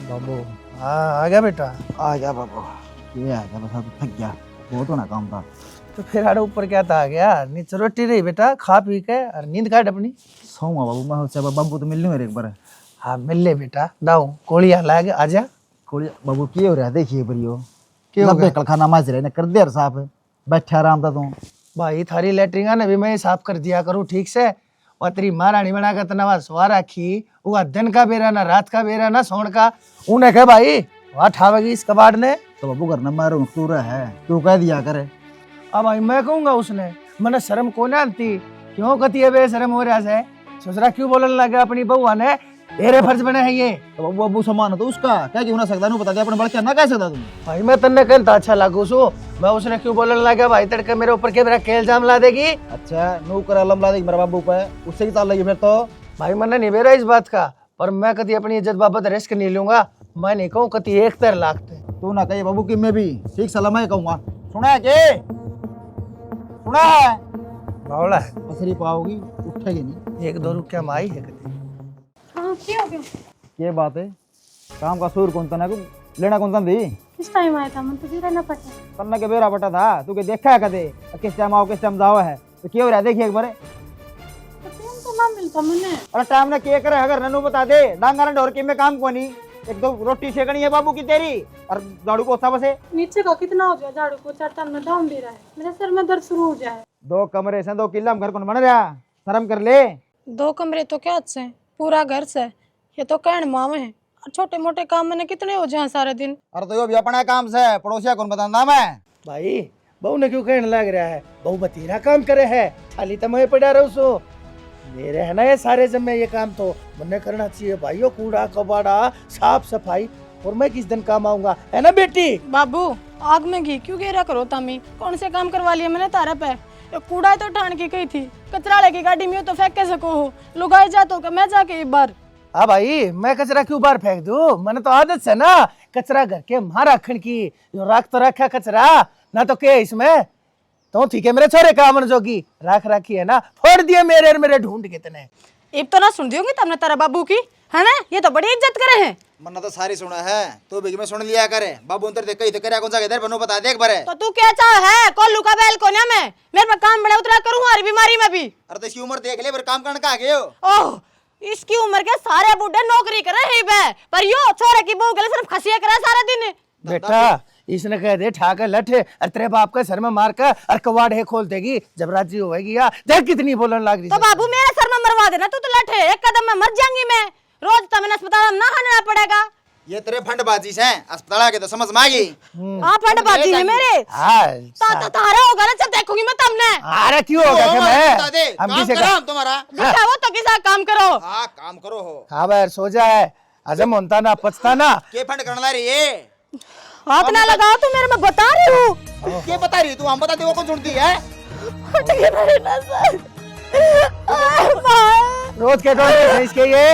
बाबू हाँ आ गया बेटा। आ गया बाबू। ये आ गया, बस अब थक गया, बहुत होना काम था। तो फिर आड़े ऊपर क्या था आ गया, नीचे रोटी रही बेटा, खा पी के और नींद काट अपनी। सोऊंगा बाबू मैं उससे, बाबू तो मिलने मेरे एक बार। हाँ मिल ले बेटा, दाऊ कोड़ी हला के आजा। कोई बाबू की हो रहा है, देखिए बरियो क्या हो गया? कल खाना माज रहे ने कर दे यार साहब, बैठा आराम था तू। भाई थारी लेटरिंग ने भी मैं साफ कर दिया करूँ ठीक से, और तेरी महारानी बना कर तनावा सवा रखी, वो दिन का बेरा ना रात का बेरा ना सोन का। उन्हें कह भाई वहाँ ठावेगी इस कबाड़ ने। तो बाबू करना मारो तू है, तू कह दिया करे। अब भाई मैं कहूँगा उसने, मैंने शर्म को ना आती, क्यों कहती है बेशरम हो रहा से, ससुरा क्यों बोलने लगा अपनी बउआ ने, तेरे फर्ज बने है ये। तो बाबू अबू समान तो उसका क्या क्यों ना सकता, नू बता दे अपने बड़का ना कह सकता तुम। भाई मैं तन्ने कहता अच्छा लागू सो, मैं उसने क्यों बोलने लगा भाई तड़के मेरे ऊपर के मेरा के इल्जाम ला देगी। अच्छा नू कर अलम ला देगी मेरे बाबू पे, उससे ही ताल लगी फिर तो। भाई मैंने नहीं बेरा इस बात का, पर मैं कभी अपनी इज्जत बाबत रिस्क नहीं लूंगा। मैं नहीं कहूँ कभी 1 लाख थे। तू ना कही बाबू कि मैं भी ठीक सलाम है कहूँगा। सुना है के सुना है बावला है, असरी पाओगी उठेगी नहीं। 1-2 रुपया माई है कभी। हाँ क्या हो गया? ये बात है, काम का सूर कौन तना लेना कौन ता दी किस टाइम आया था? मन तो भी रहना पड़ता। तन्ना के बेरा बटा था, तू के देखा है कदे किस टाइम आओ किस टाइम जाओ है, तो क्यों रहा देखिए एक बार। तो टाइम तो ना मिलता मैंने। अरे टाइम ने के करे अगर ननू बता दे डांगा ढोर के में काम को नहीं, एक दो रोटी सेकनी है बाबू की तेरी और झाड़ू पोछा बसे। नीचे का कितना हो गया झाड़ू को, 4 में डाउन भी रहा है, मेरे सर में दर्द शुरू हो जाए। 2 कमरे से 2 किला घर कौन बन रहा, शर्म कर ले। 2 कमरे तो क्या से, पूरा घर से, ये तो कहन मावे है। छोटे मोटे काम मैंने कितने हो जाए सारे दिन। अरे तो यो भी अपना काम से पड़ोसिया कौन बताना मैं। भाई बहू ने क्यों कहने लग रहा है, बहू बतीरा काम करे है, खाली तो मैं पड़ा रहूं सो। मेरे है ना ये सारे जब मैं ये काम तो मुन्ने करना चाहिए भाइयों, कूड़ा कबाड़ा साफ सफाई, और मैं किस दिन काम आऊंगा, है ना बेटी। बाबू आग में घी क्यों घेरा करो तमी, कौन से काम करवा लिया मैंने तारा पे। ये कूड़ा तो ठान की गई थी, कचरा लेके गाड़ी में तो फेंक के सको हो, लुगाई जा तो मैं जाके एक बार। हाँ भाई मैं कचरा क्यों बाहर फेंक दूं, मैंने तो आदत से ना कचरा घर के वहां रखने की, जो रख तो रखा कचरा ना तो क्या इसमें, तो ठीक है मेरे छोरे का अमन जोगी रख रखी है ना, फोड़ दिए मेरे ढूंढ कितने। अब तो ना सुन दियोगी तुमने तारा बाबू की, है ना, ये तो बड़ी इज्जत करे हैं। मन्ना तो सारी सुना है, तू बिग में सुन लिया करे, बाबू अंतर देख कहीं तो करे कौन सा इधर बनो बता दे एक बार। तो तू क्या चाह है, कोल्लू का बैल कोन्या में मेरे पे काम बड़ा उतरा करूं हमारी बीमारी में भी। अरे तो इसकी उम्र देख ले, फिर काम करने का आगे हो। ओह इसकी उम्र के सारे बूढ़े नौकरी करे ही बे, पर यो छोरे की बहू के लिए सिर्फ खसिया करे सारा दिन। बेटा इसने कह दे ठा कर लठ और तेरे बाप के सर में मार कर और कवाड़ है खोल देगी, जब राजी होगी या देख कितनी बोलने लग रही। तो बाबू मेरे सर में मरवा देना, तू तो लठ है, एक कदम में मर जाऊंगी मैं, रोज तो मैंने अस्पताल में ना आना पड़ेगा। ये तेरे फंडबाजी से अस्पताल आके तो समझ में आ गई। आप फंडबाजी है मेरे। हाँ तो तारा होगा ना, जब देखूंगी मैं तुमने। अरे क्यों हो गया मैं हम किसे काम तुम्हारा बेटा वो तो किसा काम करो। हाँ काम करो हो। हाँ भाई सो जा है, अजम होता ना पछता ना। के फंड करना रही है, हाथ ना लगाओ, तू मेरे में बता रही हूँ। के बता रही तू, हम बताते वो कौन सुनती है। फट गई मेरी नजर। रोज के दौर इसके ये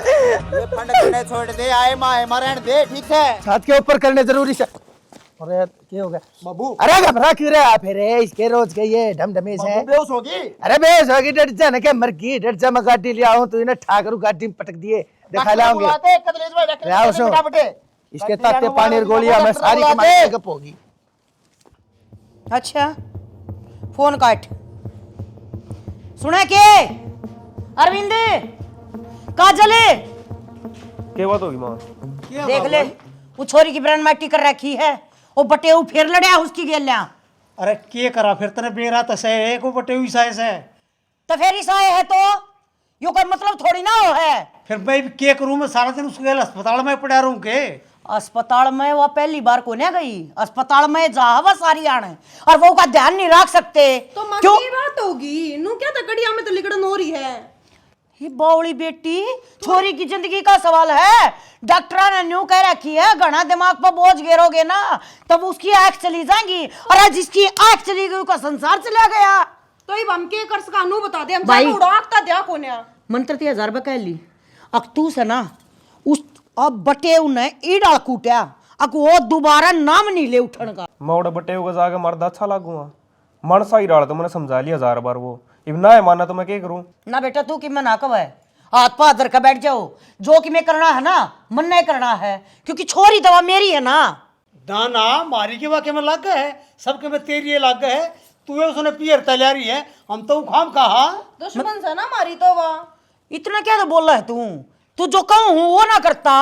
ये फंड करने छोड़ दे, आए माए मरण दे, ठीक है। छत के ऊपर करने जरूरी से। अरे क्या हो गया बाबू, अरे घबरा क्यों रहा फिर, इसके रोज के ये ढमढमी से। बेहोश होगी। अरे बेस होगी, डर जा ना क्या, मर गई डर जा, मैं गाड़ी ले आऊं तो इन्हें ठाकरू गाड़ी में पटक दिए, दिखा लाऊंगे इसके ताते पानी और गोलियां मैं सारी कमाई गप होगी। अच्छा फोन काट, सुना के अरविंद काजल क्या बात होगी माँ? देख ले, वो छोरी की ब्रांड माटी कर रखी है, वो बटे फिर लड़या उसकी गेल्या। अरे के करा फिर तने बेरा तो सही को बटे हुई साइज है, तो फिर इस आए है तो यो कोई मतलब थोड़ी ना हो है। फिर मैं भी के करूं, मैं सारा दिन उसके अस्पताल में पड़ा रहूं के। अस्पताल में वो पहली बार को नहीं गई, अस्पताल में जा हवा सारी आने और वो का ध्यान नहीं रख सकते तो मां क्यों? की बात होगी नू क्या तकड़िया में तो लिगड़न हो रही है। ये बौली बेटी छोरी की जिंदगी का सवाल है, डॉक्टर ने न्यू कह रखी है घना दिमाग पर बोझ गिरोगे ना तब उसकी आंख चली जाएगी, और आज जिसकी आंख चली गई उसका संसार चला गया। तो ये हम के कर सका नू बता दे, हम भाई, जान उड़ाता दिया कोन्या मंत्र 1000 रुपए कह ली अकतू से ना उस अब बटे उन्हें ईड़ा कूटा अक वो दोबारा नाम नहीं ले उठन का। मैं बटे होगा जाके मर्द अच्छा लागूंगा, मन सा ही डाल तो मैंने समझा लिया 1000 बार, वो इब ना है माना तो मैं क्या करूं। ना बेटा तू कि मैं ना कब है हाथ पाथ धर कर बैठ जाओ। जो कि मैं करना है ना, मन नहीं करना है, क्योंकि छोरी दवा मेरी है ना। दाना मारी के वाके में लग गए है, सबके में तेरी ये लग गए है। तू उसने पियर तैयारी है, हम तो खाम कहा। दुश्मन से ना मारी तो वाह। इतना क्या तो बोल रहा है तू जो कहूँ वो ना करता।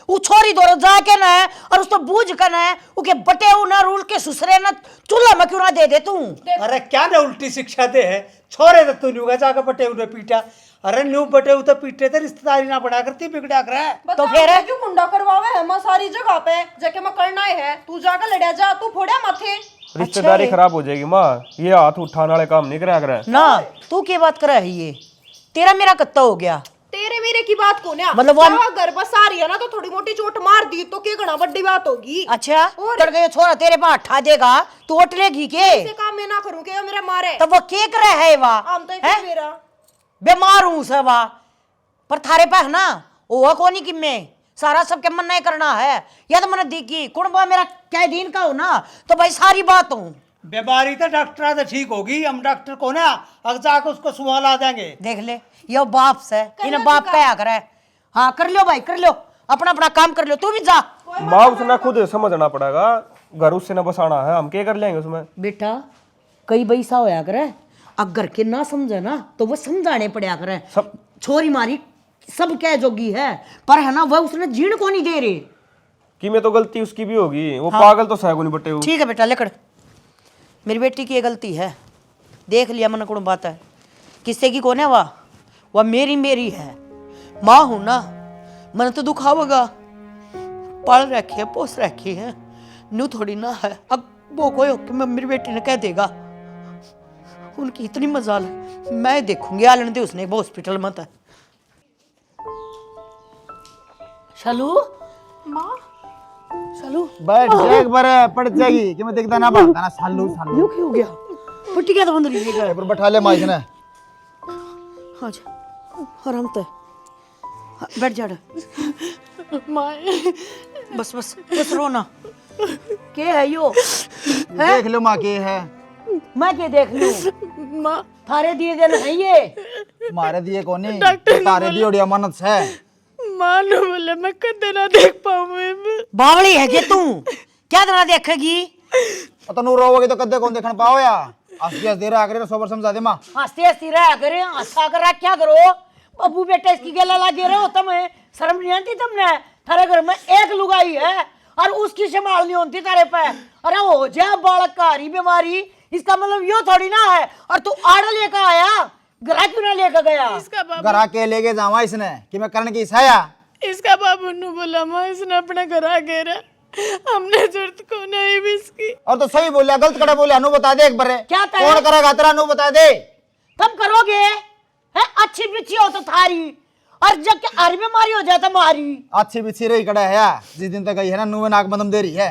वो छोरी दौर जाके ना और उसको बूझ कर ना उके बटे ना रूल के सुसरे ना चूल्हा में क्यों ना दे दे तू। अरे क्या ना उल्टी शिक्षा दे है, छोरे तो तू न्यू जाकर बटे उन्हें पीटा। अरे न्यू बटे तो पीटे थे, रिश्तेदारी ना बना करती बिगड़ा कर। तो फिर क्यों कुंडा करवावे है मैं सारी जगह पे जाके मैं करना है। तू जाकर लड़या जा, तू फोड़े माथे। रिश्तेदारी खराब हो जाएगी माँ, ये हाथ उठाने वाले काम नहीं करा करे ना। तू क्या बात कर रहा है, ये तेरा मेरा कत्ता हो गया। तेरे मेरे की बात को ना, मतलब वो घर बस आ रही है ना तो थोड़ी मोटी चोट मार दी तो क्या घना बड़ी बात होगी। अच्छा कर गए छोरा तेरे पे हटा देगा तू उठ लेगी के? ऐसे काम मैं ना करूं के मेरा मारे। तब वो के करे है वा हम तो हैं? मेरा बीमार हूं से वा, पर थारे पे है ना वो कोनी कि मैं सारा सबके मन नहीं करना है। या तो मैंने देखी कुड़बा मेरा क्या दिन का हो ना, तो भाई सारी बात हूं। बीमारी तो डॉक्टर तो ठीक होगी, हम डॉक्टर को ना अगर जाकर उसको सवाल आ देंगे। देख ले यो बाप से इन्हें बाप क्या करे। हाँ कर लो भाई कर लो, अपना अपना काम कर लो, तू भी जा। माँ उसने खुद समझना पड़ेगा, घर उससे न बसाना है, हम क्या कर लेंगे उसमें। बेटा कई बैसा होया करे, अगर के ना समझे ना तो वो समझाने पड़ा करे। सब छोरी मारी सब क्या जोगी है, पर है ना वह उसने जीण को नहीं दे रही। कि में तो गलती उसकी भी होगी, वो पागल तो सैगुनी बटे हो। ठीक है बेटा लेकर, मेरी बेटी की ये गलती है, देख लिया मन को बात है। किससे की कौन है वह मेरी मेरी है। माँ हूं ना, मन तो दुखावगा, पढ़ रखी है पोस रखी है, नू थोड़ी ना है। अब वो कोई होके मेरी बेटी ने कह देगा उनकी इतनी मजाल है, मैं देखूंगी आलन दे उसने हॉस्पिटल मत है। शालू माँ शालू बैठ जा एक बार, पड़ जाएगी कि मैं देखता ना बात ना। सालू सालू यो क्यों हो गया? पट्टी क्या तो बंद रही है। पर बैठा ले माइक ने। हाँ जा आराम तो हाँ, बैठ जा माँ बस बस बस रोना के है यो है? देख लो माँ के है, मैं क्या देख लूं? माँ थारे दिए दिन है ये मारे दिए कोनी डॉक्टर ने तारे दी ओडिया मनत है। माँ ने बोले मैं कदे ना देख पाऊँ। बावली है कि तू क्या तरह देखेगी? तो नू रोवोगे तो कद्दे कौन देखने पाओ या हंसी हंस दे रहा करे सोबर समझा दे माँ। हंसते हंसती रहा करे, हंसा कर क्या करो अबू बेटा इसकी गला लगे रहो। तुम्हें शर्म नहीं आती? तुमने थारे घर में एक लुगाई है और उसकी संभाल नहीं होती तारे पे। अरे हो जा बालक का हरी बीमारी, इसका मतलब यो थोड़ी ना है। और तू आड़ा लेकर आया, घरा क्यों ना लेकर गया? इसका बाबू घर के लेके जावा इसने कि मैं करने की इच्छाया। इसका बाबू ने बोला माँ इसने अपने घर आ गया, हमने जरूरत को नहीं भी इसकी। और तो सही बोलिया गलत कड़ा बोलिया, अनु बता दे एक बार। क्या तय? कौन करेगा तेरा, अनु बता दे। तुम करोगे है? अच्छी बिच्छी हो तो थारी, और जब के हरी बीमारी हो जाए तो मारी। अच्छी बिच्छी रही कड़ा है जिस दिन तक गई है ना, नुवे नाक मदम दे रही है।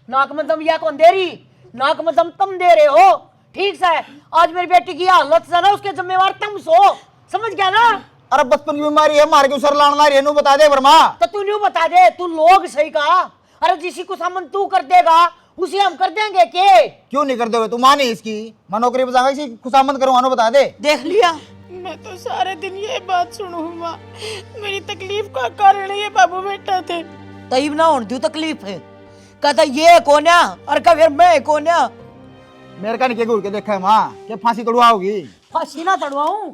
नाक में दम या कौन दे रही? नाक में दम तुम दे रहे हो। ठीक से आज मेरी बेटी की हालत से ना उसके जिम्मेवार तुम सो, समझ गया ना? अरे बचपन की बीमारी है, मार के उसर लाना रही है, नु बता दे वर्मा। तो तू न्यू बता दे, तू लोग सही कहा। अरे जिसी को सामन तू कर देगा उसे हम कर देंगे के? क्यों नहीं कर दोगे? तू मानी इसकी, मैं नौकरी बजाऊंगा इसी खुशामद करूँ, अनु बता दे। देख लिया मैं तो सारे दिन ये बात सुनू माँ, मेरी तकलीफ का कारण ये बाबू बेटा थे। तईब ना होने दू तकलीफ है। कहता ये कोन्या और का फिर मैं कोन्या। मेरे का नहीं के देखा है माँ के फांसी तोड़वाओगी। फांसी ना तड़वाऊं,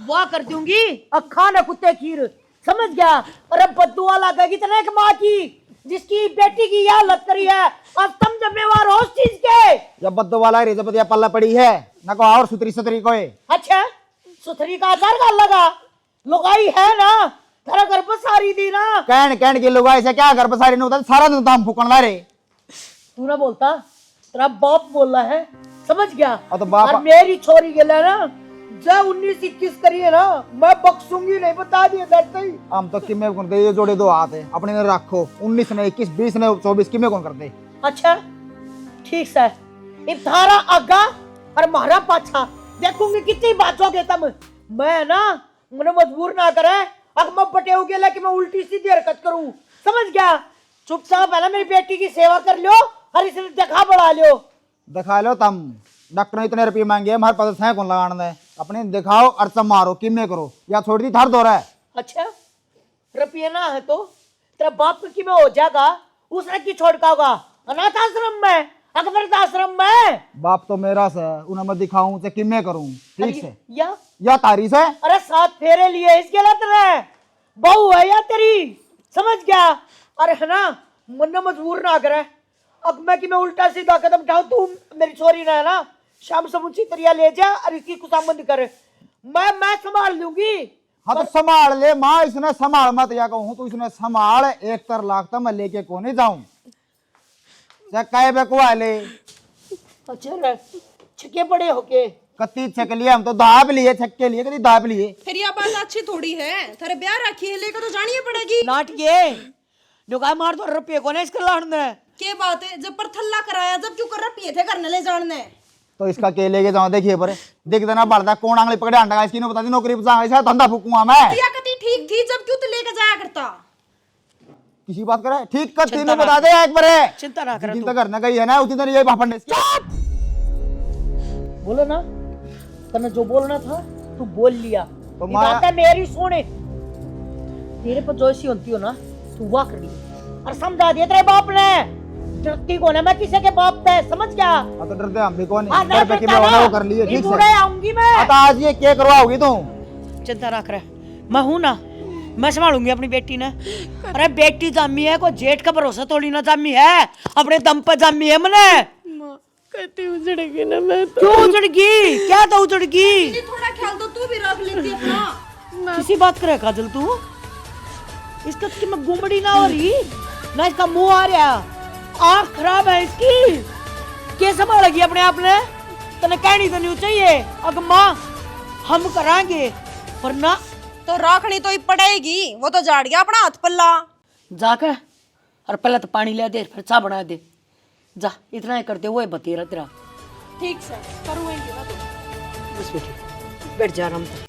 वाह कर दूंगी अखा न कुत्ते खीर, समझ गया? अरे बद्दुआ लगेगी तेरे एक माँ की जिसकी बेटी की यह हालत करी है, अब तुम जिम्मेवार हो उस चीज के। जब बद्दो वाला रे जब पल्ला पड़ी है ना को और सुतरी सुतरी को है। अच्छा सुथरी का आधार कार्ड लगा लुगाई है ना, तेरा घर पर सारी दी ना। कहन के लोग ऐसे क्या घर पर सारी नहीं होता, सारा दिन दाम फूकन ला रे। तू ना बोलता, तेरा बाप बोल रहा है, समझ गया? और तो बाप- और मेरी छोरी के लिए ना जब 19-21 करिए ना मैं बख्शूंगी नहीं, बता दिए डरते ही। हम तो किमे कौन करते, ये जोड़े दो हाथ है अपने ने रखो, 19 ने 21 20 ने 24 किमे कौन करते। अच्छा ठीक है, इब थारा आगा और मारा पाछा देखूंगी कितनी बातोगे तुम। मैं ना मुझे मजबूर ना करे अब मैं बटे हो गया कि मैं उल्टी सीधी हरकत करूं, समझ गया? चुपचाप है ना मेरी बेटी की सेवा कर लो और इसे दिखा बढ़ा लो। दिखा लो तुम, डॉक्टर ने इतने रुपये मांगे हमारे पास है कौन लगाने दे। अपने दिखाओ और सब मारो किमे करो या छोड़ दी थार दो रहा है। अच्छा रुपये ना है तो तेरा बाप की में हो जाएगा, उसने की छोड़ का होगा अनाथ आश्रम में, अकबर आश्रम में। बाप तो मेरा से उन्हें मैं दिखाऊं से किमे करूं ठीक से या तारी से। अरे 7 फेरे लिए इसके लिए तेरे बहू है या तेरी, समझ गया। अरे है ना मन मजबूर ना करे, अब मैं कि मैं उल्टा सीधा कदम उठाऊं, तू मेरी छोरी ना है ना शाम समुची तरिया ले जा और इसकी खुशामंद कर, मैं संभाल लूंगी। हाँ तो संभाल ले माँ, इसने संभाल मत या कहूँ तो इसने संभाल 1 लाख तो मैं लेके को नहीं जाऊं कहे बेकुआ ले। अच्छा छके पड़े होके कत्ती छक लिए हम तो दाब लिए छक्के लिए कभी दाब लिए। फिर यह बात अच्छी थोड़ी है, तेरे ब्याह रखी है लेकर तो जानी पड़ेगी। नाट ये दुकान मार तो रुपये को नहीं इसके लाने के बात है, जब पर थल्ला कराया जब क्यों कर रहा पिए थे करने ले जानने। तो इसका के लेके जाओ देखिए पर देख देना बढ़ता कौन आंगली पकड़े अंडा इसकी बता दी नौकरी पर ऐसा धंधा फूकूंगा मैं। या कती ठीक थी जब क्यों तो लेकर जाया करता। किसी बात करे ठीक कर तीनों बता दे एक बार चिंता ना कर चिंता करने गई है ना उसी दिन यही भापड़ बोलो ना तने जो बोलना था तू बोल लिया। तो ये बात है मेरी सुने, तेरे पर जो ऐसी होती हो ना तू वाह कर ली और समझा दिया तेरे बाप ने, डरती को ना मैं किसी के बाप पे, समझ गया। तो डरते हम भी कौन हाँ, है, डर पे कि मैं होना वो कर लिए ठीक से। आऊंगी मैं आता आज ये क्या करवाओगी तू। चिंता ना करे, मैं हूं ना, मैं संभालूंगी अपनी बेटी ने। अरे बेटी जामी है, कोई जेठ का भरोसा थोड़ी ना जामी है, अपने दम पर जामी है मने। कहती उजड़ेगी ना मैं तो। क्यों उजड़गी, क्या तो उजड़गी। थोड़ा ख्याल तो तू भी रख लेती अपना। किसी बात करे काजल तू, इसका कि मैं गुमड़ी ना हो रही ना, इसका मुंह आ रहा, आँख खराब है इसकी, क्या संभालेगी अपने आप ने। तने कहनी तो नहीं चाहिए अगर माँ हम कराएंगे पर ना तो राखनी तो ही पड़ेगी, वो तो जाड़ गया अपना हाथ पल्ला। जाकर और पहले तो पानी ले दे फिर चाय बना दे, जा इतना ही करते हुए बतेरा तेरा। ठीक से करूँगी ना तो। बस बेटी बैठ जा आराम से।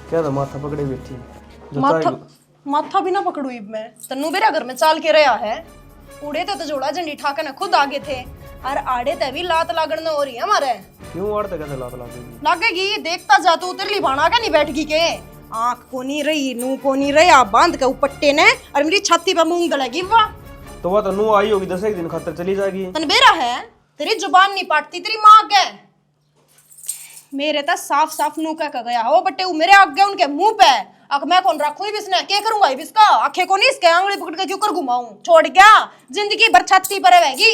क्या था माथा पकड़े बैठी माथा भी ना पकड़ू इब मैं तन्नू मेरे घर में चाल के रहा है। उड़े तो जोड़ा झंडी ठाकर ने खुद आगे थे और आड़े ते भी लात लागण न हो रही है हमारे। क्यों आड़ते कैसे लात लागेगी? लागेगी देखता जा तू उतरली भाना का नहीं बैठगी के, आंख को नहीं रही नू को नहीं रही, आप बांध के उपट्टे ने और मेरी छाती पे मूंग दलेगी। वाह तो वह तो नू आई होगी 10 दिन खातर चली जाएगी। तन बेरा है तेरी जुबान नहीं पाटती तेरी माँ के, मेरे तो साफ साफ नू कह गया हो बट्टे वो मेरे आगे उनके मुंह पे। अब मैं कौन रखूं इसने क्या करूंगा इसका, आंखें को नहीं इसके आंगली पकड़ के क्यों कर घुमाऊं, छोड़ क्या जिंदगी भर छाती पर रहेगी।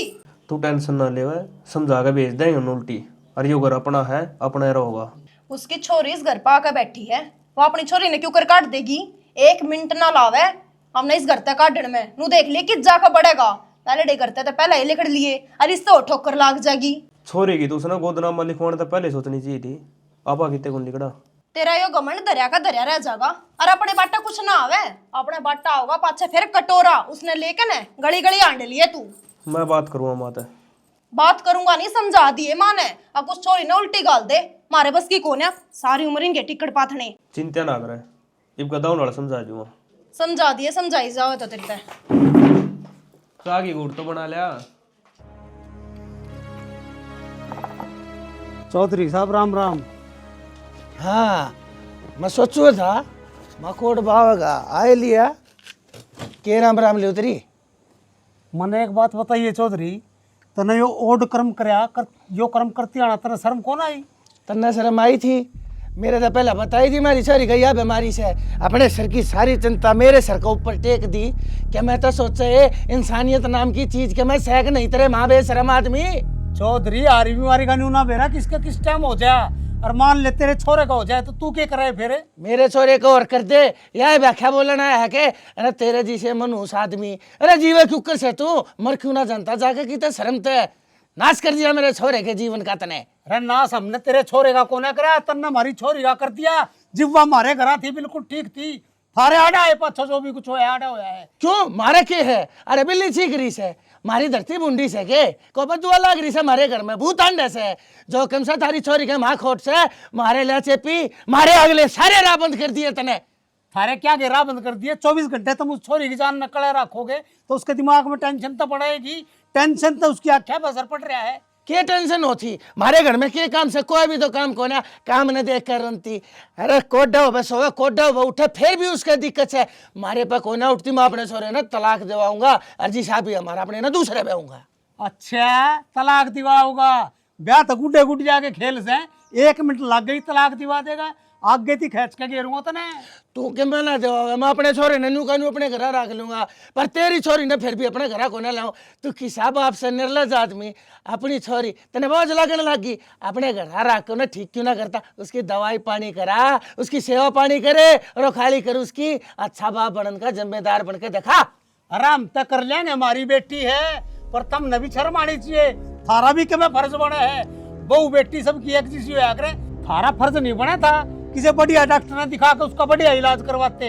तू टेंशन ना ले, समझा के भेज देंगे उल्टी, और यो घर अपना है अपना रहोगा। उसकी छोरी इस घर पा के बैठी है, वो अपनी छोरी ने क्यों कर काट देगी, 1 मिनट ना लावे हमने इस घर तक काटने में। नू देख लिए कि जाकर बढ़ेगा, पहले डे करते तो पहले ही लिखड़ लिए और इस तो ठोकर लाग जाएगी। छोरी की तो उसने गोदनामा लिखवाने तो पहले सोचनी चाहिए थी, आपा कितने कौन लिखड़ा। तेरा यो घमंड दरिया का दरिया रह जाएगा और अपने बाटा कुछ ना आवे, अपने बाटा होगा पाछे फिर कटोरा उसने लेकर ने गली गली आंड लिए। तू मैं बात करूँगा माता, बात करूंगा नहीं, समझा दिए माँ ने, अब कुछ छोरी ने उल्टी गाल दे मारे बस की कोने, सारी उम्र इनके टिकट पाथने। चिंता ना करे, इब गदाऊं वाला समझा दूंगा। समझा दिए समझाई जाओ तो तेरे सागी गुड़ तो बना लिया। चौधरी साहब राम राम। हाँ मैं सोचो था मकोट बावगा आए लिया के राम राम ले उतरी। मने एक बात बताइए चौधरी, तने यो ओड कर्म करया कर यो कर्म करती आना तने शर्म कौन आई? तन्ना शर्म आई थी, मेरे तो पहले बताई थी मेरी सारी गैया बीमारी से, अपने सर की सारी चिंता मेरे सर के ऊपर टेक दी। क्या मैं तो सोचे इंसानियत नाम की चीज के मैं सहक नहीं तेरे माँ बेशरम आदमी। चौधरी आरी बीमारी का न्यू ना बेरा किसका किस टाइम हो जाए, और मान ले तेरे छोरे का हो जाए तो तू क्या करे फिर? मेरे छोरे को और कर दे, यह व्याख्या बोलना है के अरे तेरे जिसे मनुष्य आदमी, अरे जीवे क्यों कर से तू मर क्यों ना जानता जाके की शर्म ते नाश कर दिया मेरे छोरे के जीवन का तने। अरे नाश हमने तेरे छोरे का कोना करा, तन्ने हमारी छोरी का कर दिया। जिब्वा हमारे घर थी बिल्कुल ठीक थी, थारे आड़ा है पाछा जो भी कुछ होया आड़ा होया है। क्यों मारे के है? अरे बिल्ली चीख रही से मारी धरती बुंडी से के को बदुआ लाग रही से मारे घर में भूत अंडे से जो कम से थारी छोरी के माँ खोट से मारे ले चेपी मारे अगले सारे राह बंद कर दिए तने। थारे क्या के राह बंद कर दिए? 24 घंटे तुम उस छोरी की जान नकले रखोगे तो उसके दिमाग में टेंशन तो पड़ेगी। टेंशन तो उसकी आख्या पर असर पड़ रहा है। क्या टेंशन होती मारे घर में के काम से कोई भी तो काम को ना काम न देख कर रनती। अरे कोडा हो बस हो कोडा हो उठे फिर भी उसके दिक्कत है मारे पे कोई ना उठती मैं अपने छोरे ना तलाक दिवाऊंगा अर्जी साहब ही हमारा अपने ना दूसरे बेऊंगा। अच्छा तलाक दिवाओगा? ब्याह तो गुड्डे गुड जाके खेल से 1 मिनट लग गई तलाक दिवा देगा। आगे थी खींच के घेरूंगा तो नहीं। तू के मैं ना देवागा मैं अपने छोरे ने नू कानू अपने घर रख लूंगा पर तेरी छोरी ने फिर भी अपने घर को ना लाऊं। तू किसा बाप से निर्लज आदमी अपनी छोरी तने बहुत लगने लगी अपने घर रख को ना ठीक क्यों ना करता? उसकी दवाई पानी करा उसकी सेवा पानी करे और खाली कर उसकी अच्छा बाप बनने का जिम्मेदार बन के देखा। आराम तक कर लेंगे हमारी बेटी है पर तुम न भी शर्म आनी चाहिए। थारा भी क्या फर्ज बना है? बहू बेटी सबकी एक जैसी होया करे। थारा फर्ज नहीं बना था किसी बढ़िया डॉक्टर ने दिखा के उसका बढ़िया इलाज करवाते।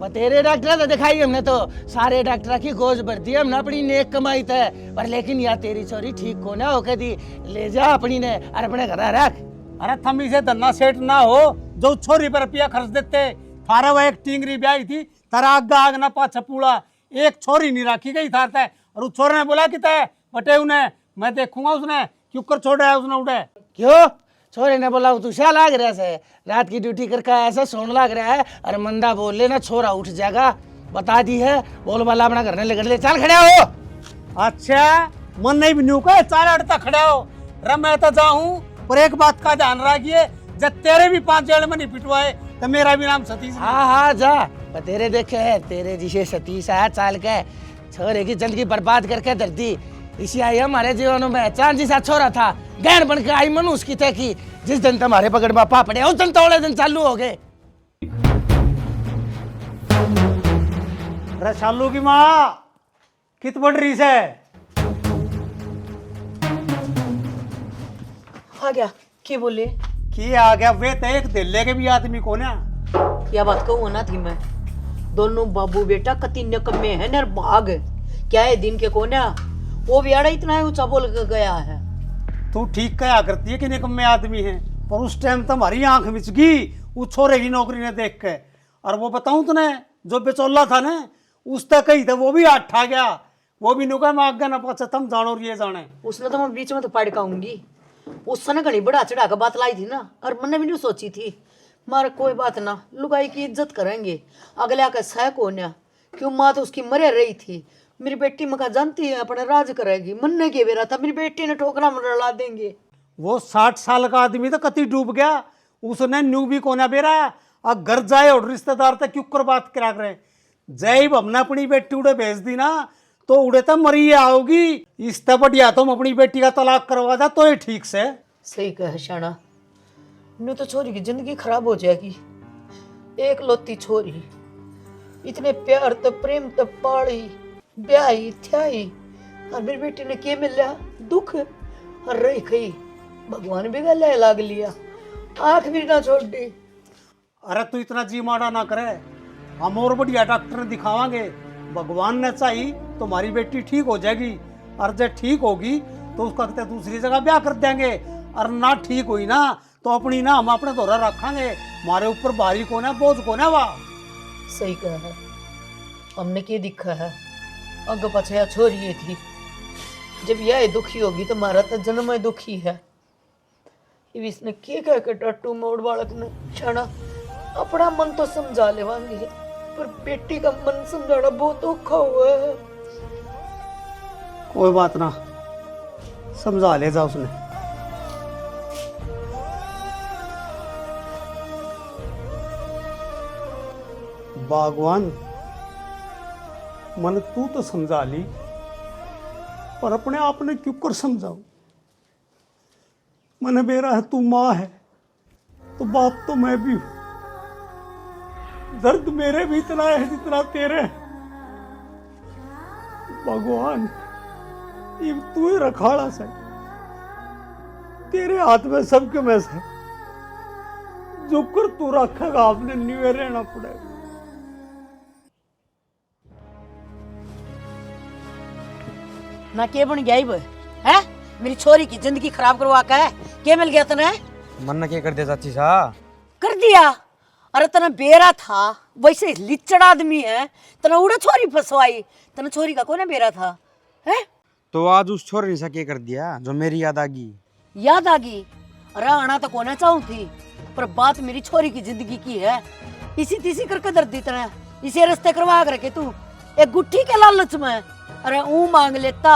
तेरे डॉक्टर तो दिखाई हमने तो सारे डॉक्टर की गोज भर दी हमने अपनी नेक कमाई थे पर लेकिन यार तेरी छोरी ठीक को ना होके दी ले जा अपनी ने और अपने घर रख। अरे थम इसे धन्ना सेठ ना हो जो छोरी पर रुपया खर्च देते। थारा वो एक टिंगरी ब्याही थी तारा आगा आग ना पाछा पूड़ा एक छोरी नहीं रखी गई था और उस छोरे ने बोला कि तय बटे उन्हें मैं देखूंगा उसने क्यों कर छोड़ा है उसने उड़े। क्यों छोरे ने बोला तू क्या लाग रहा है रात की ड्यूटी करके ऐसा सोने लग रहा है अरे मंदा बोल लेना छोरा उठ जाएगा बता दी है बोल वाला अपना करने लगे ले चल खड़े हो। अच्छा मन नहीं भी न्यू का चार अड़ता खड़ा हो रे मैं तो जाऊं पर एक बात का ध्यान रखिए जब तेरे भी 5 जेल में नहीं पिटवाए तो मेरा भी नाम सतीश। हाँ जा पर तेरे देखे है तेरे जिसे सतीश है चाल के छोरे की जिंदगी बर्बाद करके धरती इसी आई हमारे जीवनों में चांद जैसा छोरा था गैर बन के आई मनु उसकी तय की जिस दिन तुम्हारे पकड़ में पा पड़े उस दिन तोड़े दिन चालू हो गए। अरे शालू की माँ कित बढ़ रही से? आ गया के बोले की आ गया वे तो एक दिल्ले के भी आदमी को ना क्या बात कहूँ ना थी मैं दोनों बाबू बेटा कति निकम्मे है नर भाग क्या है दिन के कोना वो बेड़ा इतना ऊंचा बोल के गया है। तू ठीक कहा करती है कि निकम्मे आदमी है पर उस टाइम तो हमारी आंख मिच गई उस छोरे की नौकरी ने देख के। और वो बताऊं तूने जो बेचौला था ना उस तक कही था वो भी हाथ ठा गया वो भी नुका मैं आगे ना पाचा तुम जानो और ये जाने। उसने तो मैं बीच में तो पड़काऊंगी उसने ना घड़ी बड़ा चढ़ा कर बात लाई थी ना और मैंने भी नहीं सोची थी मार कोई बात ना लुगाई की इज्जत करेंगे अगले आकर सह को ना क्यों माँ तो उसकी मरे रही थी मेरी बेटी मका जानती है अपने राज करेगी मन ने के बेरा था मेरी बेटी ने ठोकरा में लड़ा देंगे। वो 60 साल का आदमी तो कति डूब गया उसने न्यू भी कोना बेरा अब घर जाए और रिश्तेदार तक क्यों कर बात करा करे जय हमने अपनी बेटी उड़े भेज दी ना तो उड़े तो मरी आओगी इस बढ़िया तुम अपनी बेटी का तलाक करवा दा तो ये ठीक से। सही कह शाना न्यू तो छोरी की जिंदगी खराब हो जाएगी एक लौती छोरी इतने प्यार तो प्रेम तो पाली ब्याही थ्याई और मेरी बेटी ने के मिला दुख और रही खई भगवान भी गले लाग लिया आंख भी ना छोड़ दी। अरे तू इतना जी माड़ा ना करे हम और बढ़िया डॉक्टर दिखावांगे भगवान ने चाहिए तो हमारी बेटी ठीक हो जाएगी और जब ठीक होगी तो उसका कहते दूसरी जगह ब्याह कर देंगे और ना ठीक हुई ना तो अपनी ना हम अपने दौरा रखेंगे हमारे ऊपर भारी को ना बोझ को ना वाह। सही कहा है हमने के दिखा है अग पछया छोरी थी जब यह दुखी होगी तो मारा तो जन्म दुखी है इसने के कह के टट्टू मोड़ बालक ने छाना अपना मन तो समझा लेवांगी पर बेटी का मन समझाना बहुत औखा हुआ है। कोई बात ना समझा ले जा उसने। भगवान मन तू तो समझा ली पर अपने आप ने क्यों कर समझाऊं मन बेरा है तू माँ है तो बाप तो मैं भी हूं दर्द मेरे भी इतना है जितना तेरे है। भगवान ये तू ही रखाड़ा से तेरे हाथ में सबके में से जो कर तू रखेगा आपने न्यू रहना पड़ेगा। ना के बन गया इब है? मेरी छोरी की जिंदगी खराब करवा के मिल गया तने? मन ने क्या कर दिया चाची सा? कर दिया। अरे तना बेरा था, वैसे लिचड़ आदमी है, तना उड़ा छोरी फसवाई, तना छोरी का कौन बेरा था है? तो आज उस छोरे ने सा क्या कर दिया जो मेरी याद आ गई? याद आ गई? अरे आना तो कोना चाहूं थी, पर बात मेरी छोरी की जिंदगी की है। इसी तीसी करके दर्द दी तरह इसे रास्ते करवा कर के तू एक गुट्ठी के लालच में अरे मांग लेता,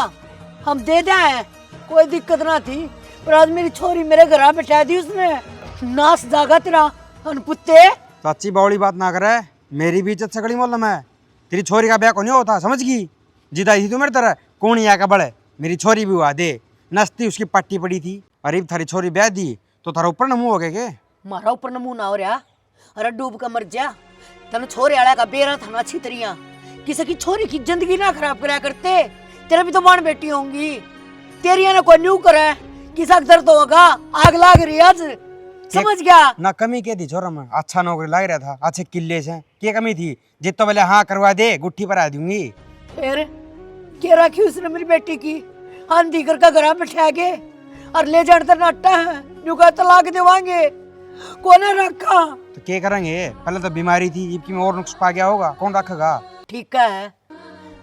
हम दे दे हैं, कोई दिक्कत ना थी। पर आज मेरी छोरी मेरे घर बैठा दी उसने, नाश जागा तेरा अनपुत्ते। चाची बावड़ी बात ना करे, मेरी भी इज्जत सगड़ी मोलम है। तेरी छोरी का ब्याह को नहीं होता, समझ गई? जिदा थी तू मेरी तरह कौन या का बड़े, मेरी छोरी भी हुआ दे, नस्ती उसकी पट्टी पड़ी थी। अरे थारी छोरी ब्याह दी तो थारा ऊपर न मुंह हो गए के? मारा ऊपर न मुंह ना हो रहा। अरे डूब का मर जा, तेन छोरे आला का बेरा था ना अच्छी तरिया, किसी की छोरी की जिंदगी ना खराब करा करते। तेरा भी तो बाण बेटी होंगी, तेरिया ना कोई न्यू करे, किसा दर्द होगा, आग लाग रही आज, समझ गया? ना कमी के थी छोरा में, अच्छा नौकरी लग रहा था, अच्छे किले से, क्या कमी थी? जितना पहले हाँ करवा दे गुट्ठी पर आ दूंगी। फिर क्या रखी उसने मेरी बेटी की, आंधी कर का घर बैठा के और ले जाने तो नाटा है, न्यू का तलाक देवांगे, कौन रखा? तो क्या करेंगे? पहले तो बीमारी थी, इबकी में और नुक्स पा गया होगा, कौन रखेगा? ठीक है,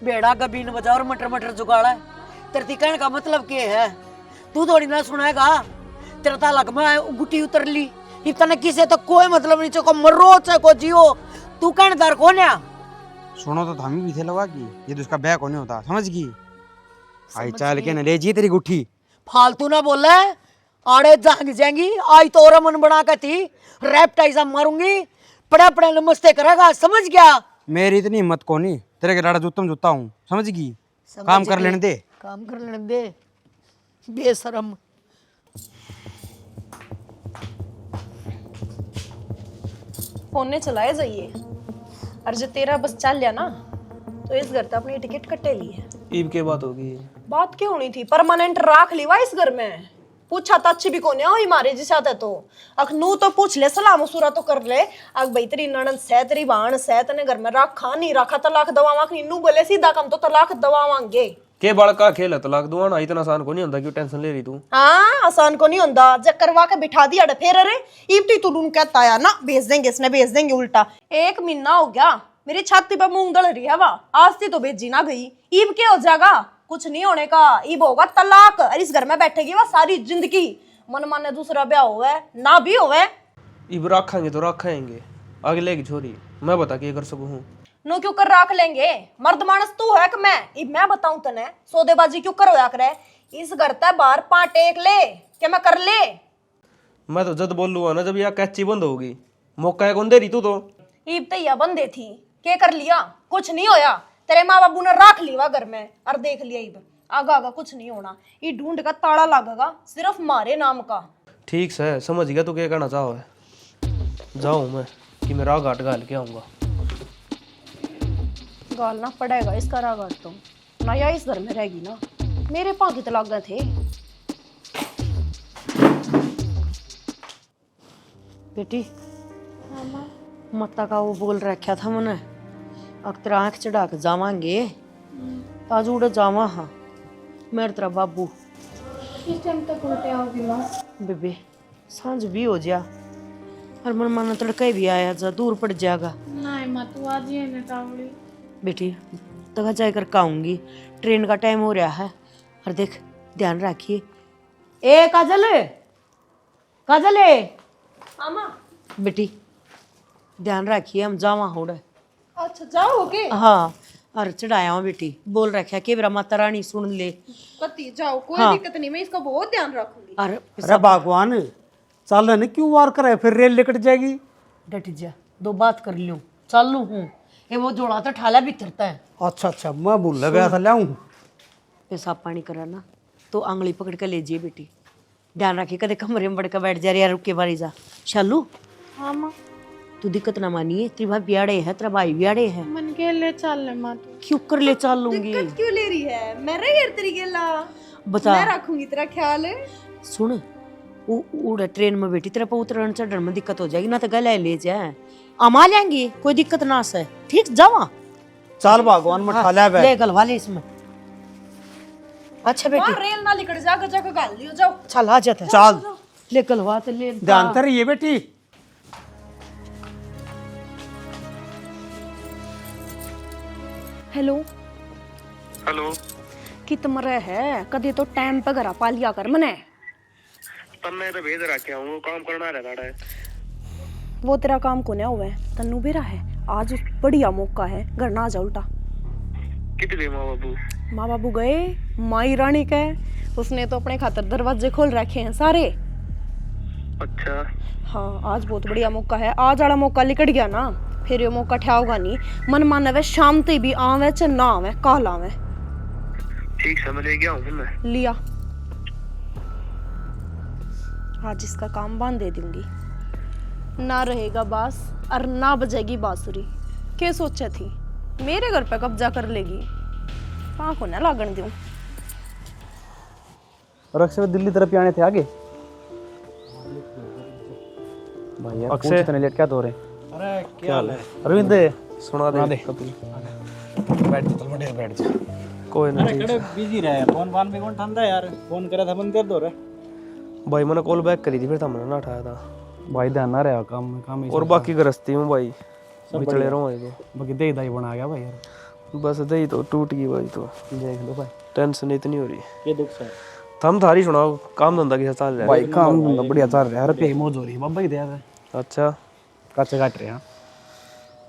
बेड़ा का बीन बजा और मटर मटर जुगाड़ा, तेरे कहने का मतलब क्या है? तू थोड़ी ना सुनेगा, तेरा तालक में गुटी उतर ली, इतना किसे तो कोई मतलब नहीं, को मरो चाहे को जियो, तू कहनेदार कौन है? सुनो तो हम भी थे लगा कि ये तो उसका ब्याह को नहीं होता, समझ गई? आई चाल के न ले जी तेरी गुट्ठी। फालतू ना बोले, आड़े जाग जाएंगी, आई तो और मन बना के थी, रेपटाइजा मारूंगी, पड़ा पड़ा नमस्ते करेगा, समझ गया? मेरी इतनी हिम्मत को नहीं, तेरे के लाड़ा जूतम जूता हूँ, समझ गई? काम कर लेने दे, काम कर लेने दे, बेशरम। होने चलाए जाइए, और जो तेरा बस चल लिया ना तो इस घर तक अपनी टिकट कटे ली है। ईब के बात होगी? बात क्यों होनी थी, परमानेंट राख ली वा इस घर में। पूछा तो अच्छी भी कोने हो हमारे जिस आते तो अखनू तो पूछ ले, सलाम सुरा तो कर ले, अग भाई तेरी ननद से तेरी बाण से तने घर में रखा नहीं रखा तलाक दवावा नीनू बोले सीधा कम तो तलाक दवावांगे। के बड़का खेल है तलाक दुआना, इतना आसान को नहीं होता, क्यों टेंशन ले रही तू? हाँ आसान को नहीं होता, जब करवा के बिठा दिया फिर अरे इब तू तू कहता है ना भेज देंगे, इसने भेज देंगे उल्टा। 1 महीना हो गया मेरी छाती पे मूंग दल रही है वा, आज से तो भेजी ना गई, ईब के हो जाएगा? कुछ नहीं होने का, ईब होगा तलाक, और इस घर में बैठेगी वह सारी जिंदगी। मन माने दूसरा ब्याह होवे ना भी होवे, ईब रखेंगे तो रखेंगे, अगले की छोरी मैं बता के कर सकूं हूं? नो क्यों कर रख लेंगे, मर्द मानस तू है कि मैं? इब मैं बताऊं तने सौदेबाजी क्यों करो करे, इस घर ते बाहर पांट टेक ले क्या मैं कर ले? मैं तो जद बोलूंगा ना जब यह कैची बंद होगी, मौका है कौन दे रही तू? तो ईब तैया बंदे थी, के कर लिया? कुछ नहीं होया, तेरे माँ बाबू ने रख लिया घर में और देख लिया, ईब आगा आगा कुछ नहीं होना, ये ढूंढ का ताला लगेगा सिर्फ मारे नाम का। ठीक से समझ गया तू क्या कहना चाहो है, जाऊं मैं कि मैं राह घाट गाल के आऊंगा। गालना पड़ेगा इसका रागाट तो, ना या इस घर में रहेगी ना, मेरे पाँव की तलाक गए थे। बेटी मत्ता का वो बोल रखा था मैंने, अक्तर आँख चढ़ा के जावांगे, आज उड़ जावा। हाँ मेरे तेरा बाबू किस टाइम तक उल्टे आओगी माँ? बेबे सांझ भी हो जा, और मन माना तड़का भी आया जा, दूर पड़ जाएगा। नहीं माँ तू आज ही है तावड़ी। बेटी तक जाकर खाऊंगी, ट्रेन का टाइम हो रहा है, और देख ध्यान रखिए। ए काजल, काजल आमा बेटी ध्यान रखिए, हम जावा हो रहे। अच्छा जाओगे? हाँ और चढ़ाया हूँ बेटी, बोल रखा कि मेरा माता रानी सुन ले। कति जाओ कोई हाँ। दिक्कत नहीं, मैं इसका बहुत ध्यान रखूंगी। अरे भगवान चल रहे क्यों वार करे, फिर रेल निकट जाएगी। डट जा, दो बात कर लूँ, चल लूँ हूँ, ये वो जोड़ा तो ठाला भीतरता है। अच्छा अच्छा मैं भूल गया था, लाऊं पेशाब पानी कराना तो आंगली पकड़ के ले जाइए बेटी, ध्यान रखिए कदे कमरे में बढ़कर बैठ जा रही है, रुक के बारी जा। शालू हाँ माँ तू दिक्कत ना मानिए, तेरी भाई ब्याड़े है, तेरा भाई ब्याड़े है, मन के ले चल ले माँ तू। क्यों कर ले चल लूंगी। दिक्कत क्यों ले रही है, मैं रही यार तेरी गेला, बता मैं रखूंगी तेरा ख्याल है। सुन उड़ ट्रेन में बेटी, तेरे पर उतरण चढ़ने में दिक्कत हो जाएगी, ना तो गले ले जाए, अमा लेंगे कोई दिक्कत ना से, ठीक जावा। चल भगवान में ठाला ले गलवा ले इसमें। अच्छा बेटी वहाँ रेल ना लिकड़ जा जगह गाल लियो जाओ। चल आ जाते हैं। चल ले कलवा तो ले ध्यान से रहिए बेटी। हेलो हेलो कि तुम्हारे है कभी तो टाइम पे घर पा लिया कर मने। तब मैं तो भेज रखा हूँ, काम करना रहता है। वो तेरा काम कोने हुआ है तन्नू बेरा है। आज बढ़िया मौका है, घर ना आ जा उल्टा। कितने माँ बाबू गए माई रानी के, उसने तो अपने खातर दरवाजे खोल रखे हैं सारे। अच्छा हाँ आज बहुत बढ़िया मौका है। आज वाला मौका लिकट गया ना फिर ये मौका ठहरेगा नहीं। मन माने वे शाम ते भी आवे च ना आवे काल आवे। ठीक है मैं ले गया हूँ मैं। लिया आज इसका काम बांध दे दूंगी। ना रहेगा बास और ना बजेगी बांसुरी। क्या सोचा थी मेरे घर पे कब्जा कर लेगी? कहाँ को ना लागन दूं। रक्षे दिल्ली तरफ ही आने थे आगे भाई यार अक्षय। इतने लेट क्या हो रहे? अरे क्या हाल है? अरविंद सुना दे कपिल। कोई ना ठीक। बिजी रहे फोन फान भी कौन ठंडा यार, फोन करा था बंद कर दो रे भाई मैंने कॉल बैक करी थी फिर मैंने ना उठाया था। भाई ध्यान ना रहा काम में काम ही और बाकी गृहस्थी हूँ भाई, सब चले रहा हूँ तो बाकी दही दही बना गया भाई यार। बस दही तो टूट गई भाई, तो देख लो भाई टेंशन इतनी हो रही। ये दुख से थम थारी सुनाओ, काम धंधा कैसा चल रहा है? भाई काम धंधा बढ़िया चल रहा है, रुपये की मौज हो रही है बाबा की दया से। अच्छा काचे काट रहे हैं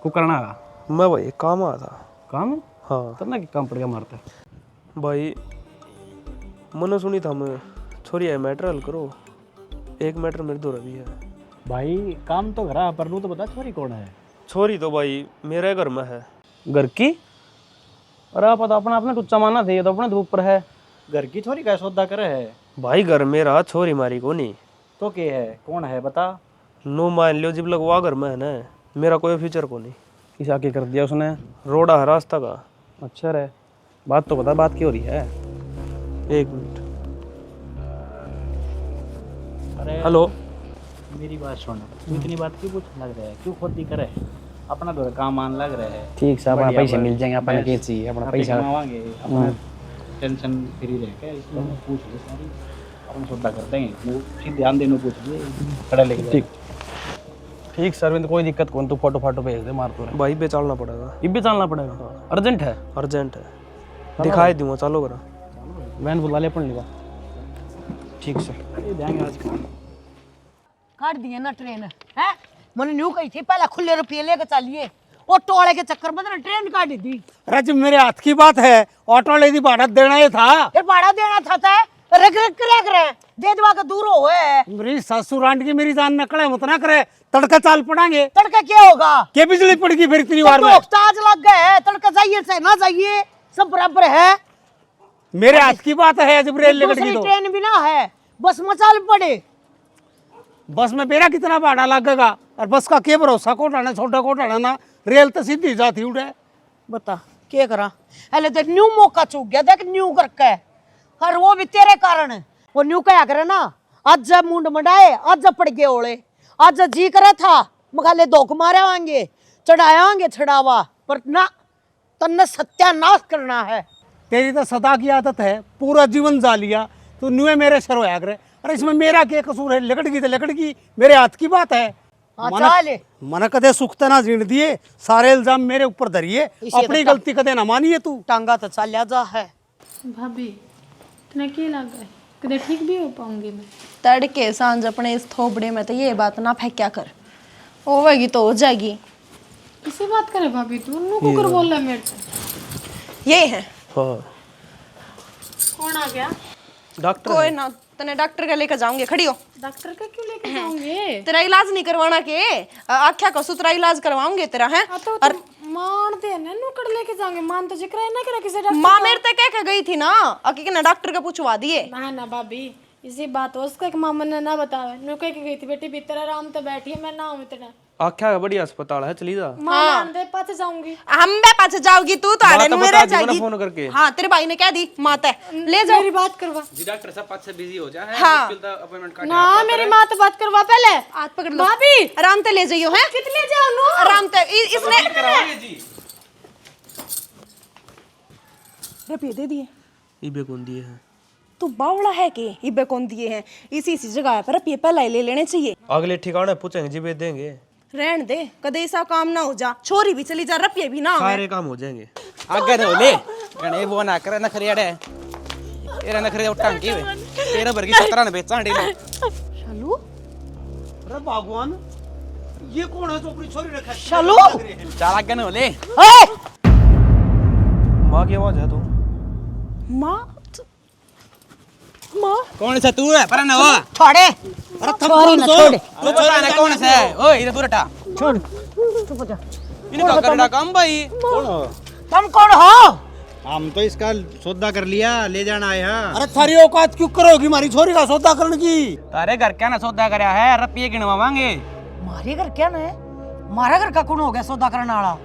को करना है मैं भाई काम आया था। काम हाँ करना कि काम पड़ गया मारते भाई मैंने सुनी था मैं छोरी है मैटर हल करो। एक मैटर मेरे दो रवि है भाई। काम तो करा पर नू तो बता छोरी कौन है? छोरी तो भाई मेरे घर में है। घर की? अरे आप तो अपना अपना टुच्चा माना थे, ये तो अपने धूप पर है। घर की छोरी का सौदा करे है भाई घर मेरा छोरी मारी को नहीं तो क्या है, कौन है बता? नो मान लियो जब लगवा घर में है ना, मेरा कोई फ्यूचर को नहीं। किस आके कर दिया उसने? रोड़ा है रास्ता का। अच्छा रे बात तो बता, बात क्यों हो रही है? एक मिनट। अरे हेलो मेरी बात सुन, तू इतनी बात क्यों पूछ लग रहा है, क्यों खोती करे? अपना तो काम मान लग रहा है। ठीक से अपना पैसे मिल जाएंगे, अपने के चाहिए अपना पैसा कमावांगे, अपना टेंशन फ्री रह के इसको पूछ ले सारी, अपन सौदा कर देंगे। वो सीधे ध्यान देने पूछ ले खड़ा लेके। ठीक ठीक सरविंद कोई दिक्कत कौन, तू फोटो फाटो भेज दे मार तो भाई बेचालना पड़ेगा। ये भी चलना पड़ेगा, अर्जेंट है। अर्जेंट है, दिखाई दूंगा, चालो करा। वैन बुला ले अपन लेगा। ठीक से ये देंगे आज काट दिए ना ट्रेन है। मैंने न्यू कही थी पहले खुले रुपये लेके चलिए, और टोले के चक्कर में ना ट्रेन काट दी। अरे जब मेरे हाथ की बात है, ऑटो ले दी भाड़ा देना ही था। फिर भाड़ा देना था रख रहे दे दवा के दूर हो है। मेरी ससुर आंट की मेरी जान नकड़े मत ना करे, तड़का चाल पड़ांगे। तड़का क्या होगा? क्या बिजली पड़गी फिर इतनी बार में? आज लग गए, तड़का चाहिए से ना चाहिए सब बराबर है। मेरे हाथ की बात है, जब रेल लेकर दूसरी तो ट्रेन भी ना है, बस मचाल पड़े। बस में मेरा कितना भाड़ा लगेगा? और बस का क्या भरोसा, कोटाना छोटा कोटाना ना, रेल तो सीधी जाती उड़े। बता क्या करा? अरे देख न्यू मौका चूक गया, देख न्यू करके, और वो भी तेरे कारण। वो न्यू क्या करे ना, आज जब मुंड मंडाए, आज जब पड़ गए ओले, आज जब जी करा था मगाले धोख मारे होंगे, चढ़ाया होंगे छड़ावा, पर ना तन्ने सत्यानाश करना है। तेरी तो सदा की आदत है, पूरा जीवन जा लिया तो न्यूए मेरे सर होया करे। अरे इसमें मेरा क्या कसूर है? लकड़गी तो लकड़गी, मेरे हाथ की बात है। मन कदे सुखते ना जीण दिए, सारे इल्जाम मेरे ऊपर धरिए, अपनी गलती कदे ना मानिए। तू टांगा तो चलिया जा है। भाभी इतना क्या लग है, कदे ठीक भी हो पाऊंगी मैं? तड़के सांझ अपने इस थोबड़े में तो ये बात ना फेंक्या कर, होगी तो हो जाएगी। किसी बात करे भाभी, तू उन्नु कुकर बोल रहा है मेरे से। ये है हाँ कौन आ गया? डॉक्टर कोई ना, तने डॉक्टर के लेकर जाऊंगे। खड़ी हो। डॉक्टर का क्यों लेके जाओगे? तेरा इलाज नहीं करवाना के आख्या को सुतरा इलाज करवाऊंगे तेरा है। तो मान दे ना, नुकड़ लेके जाओगे। मान तो जिक्र है ना करा किसी डॉक्टर। माँ मेरे तक कह के गई थी ना, आके ना डॉक्टर के पूछवा दिए। ना भाभी इसी बात हो, उसका मामा ने ना बताया, नुके के गई थी बेटी भीतर आराम तो बैठी है, मैं ना हूं इतना। आख्या बढ़िया अस्पताल है, चली जा। हाँ दे पास जाऊंगी। हम बे पास जाओगी तू तो आड़े में रह जाएगी। फोन करके हाँ तेरे भाई ने कह दी माता ले जाओ। मेरी बात करवा जी डॉक्टर साहब पास से बिजी हो जाए, हाँ अपॉइंटमेंट काट। ना मेरी माँ तो बात करवा पहले। हाथ पकड़ लो भाभी आराम से ले जाइयो है। कितने जाओ नो आराम से इसने जी रुपये दे दिए। इबे कौन दिए हैं? तू बावड़ा है कि इबे कौन दिए हैं? इसी जगह पर रुपये पहले ले लेने चाहिए। अगले ठिकाने पूछेंगे जिबे देंगे। रहन दे, कदे ऐसा काम ना हो जा, छोरी भी चली जा, रुपये भी ना सारे काम हो जाएंगे। आगे नो ले गणे वो ना करे नखरियाड़े तेरा नखरे उठां की वे तेरा भर की 17 ने बेचा डी ले शालू अरे भगवान, ये कौन है जो अपनी छोरी रखा है? शालू चल आगे नो ले माँ की आवाज है तो। माँ माँ कौन सा तू है पर ना हो छोड़े छोरी ना छोड़े तू छोरा ना कौन सा है ओए इधर दूर हटा छोड़ चुप हो जा। इनका करना काम भाई तुम कौन हो? हम तो इसका सौदा कर लिया, ले जाना आया। अरे थारी औकात क्यों करोगी हमारी छोरी का सौदा करने की? तारे घर क्या ना सौदा करया है रुपये गिनवावांगे। मारे घर क्या ना है? मारा घर का कौन हो गया सौदा करने वाला?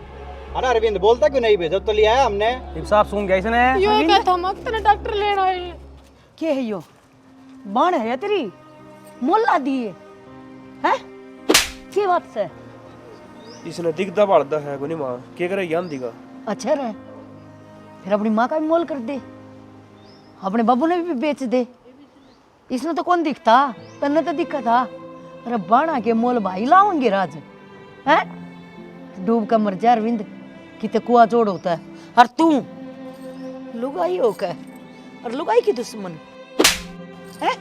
अरे अरविंद बोलता क्यों नहीं भेजो तो लिया है हमने। साहब सुन गया इसने यो क्या था मक्तने डॉक्टर लेना है। के है यो? बाण है तेरी मोल्ला दिए हैं? की बात से? इसने दिखदा बाड़दा है कोनी माँ के करे ज्ञान दिगा। अच्छा रे, फिर अपनी माँ का भी मोल कर दे, अपने बाबू ने भी बेच दे। इसमें तो कौन दिखता, तन्ने तो दिखा था। अरे बाणा के मोल भाई लाओगे राज हैं? डूब का मर जा अरविंद, किते कुआ चोड़ होता है। और तू लुगाई होकर और लुगाई की दुश्मन है।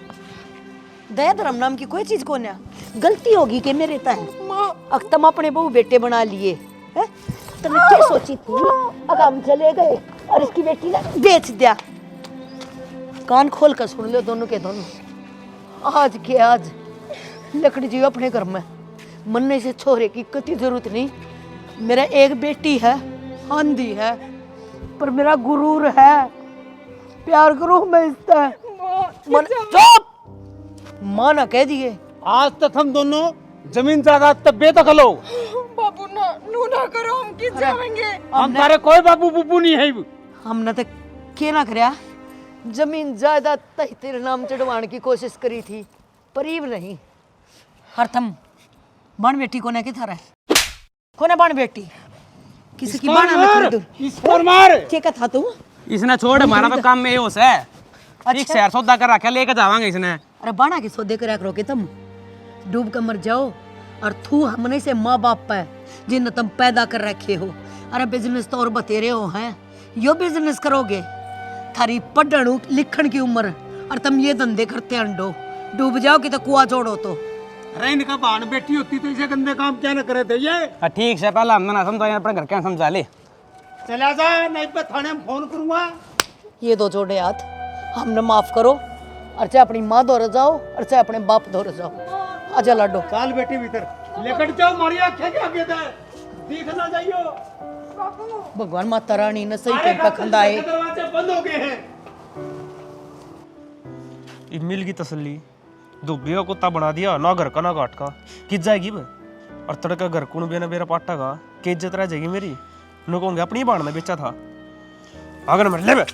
दया धर्म नाम की कोई चीज कौन है? गलती होगी कि मेरे तय तुम अपने बहू बेटे बना लिए हैं? तुमने क्या सोची थी? अब हम चले गए और इसकी बेटी ने बेच दिया। कान खोल कर सुन लो दोनों के दोनों। आज के आज लकड़ी जी अपने घर में मरने से छोरे की कति जरूरत नहीं। मेरा एक बेटी है, आंधी है, पर मेरा गुरूर है। प्यार करूं मैं इससे। चुप! माँ ना कह दिए आज तक हम दोनों जमीन जायदाद तक बेदखल हो। बाबू ना नू ना करो, हम किस जाएंगे। हम तारे कोई बाबू बुबू नहीं है। हमने तो के ना करया जमीन जायदाद तय तेरे नाम चढ़वाने की कोशिश करी थी, पर इव नहीं। हरथम बाण बेटी कोने की थारा कोने बाण बेटी किसी की बाण में खरीदूं। इस पर मार के का था तू? इसने छोड़ हमारा तो काम में ये होस है। ठीक शहर सौदा कर रखा लेके जावांगे इसने। अरे बाणा के सौदे करया करोगे तुम, डूब कर मर जाओ। और तू हमने से माँ बाप पे जिन तुम पैदा कर रखे हो। अरे बिजनेस तो और बतेरे हो हैं, यो बिजनेस करोगे? थारी पढ़न लिखण की उम्र और तुम ये धंधे करते अंडो। डूब जाओ कि तो कुआ छोड़ो तो। अरे इनका बाण बेटी होती तो इसे गंदे काम क्या न करे थे ये। ठीक से पहले हमने ना समझा अपने घर क्या समझा ले। चला जा, नहीं पे थाने में फोन करूंगा। ये दो जोड़े हाथ हमने माफ करो, और चाहे अपनी माँ दौड़ जाओ और चाहे अपने बाप दौड़ जाओ। आजा लाडो। चाल बेटी भीतर लेकर जाओ, मारी आंखें के आगे दे, दिख ना जाइयो। भगवान माता रानी ने सही टाइम पे खंदाए। दरवाजे बंद हो गए हैं। ये मिल की तसल्ली, धोबी का कुत्ता बना दिया, ना घर का ना घाट का, किस जाएगी बे? और तड़का घर कौन बेना बेरा पाटा का, कि इज्जत रह जाएगी मेरी। न कहूँगे अपनी बाण में बेचा था। अगर मर ले बे।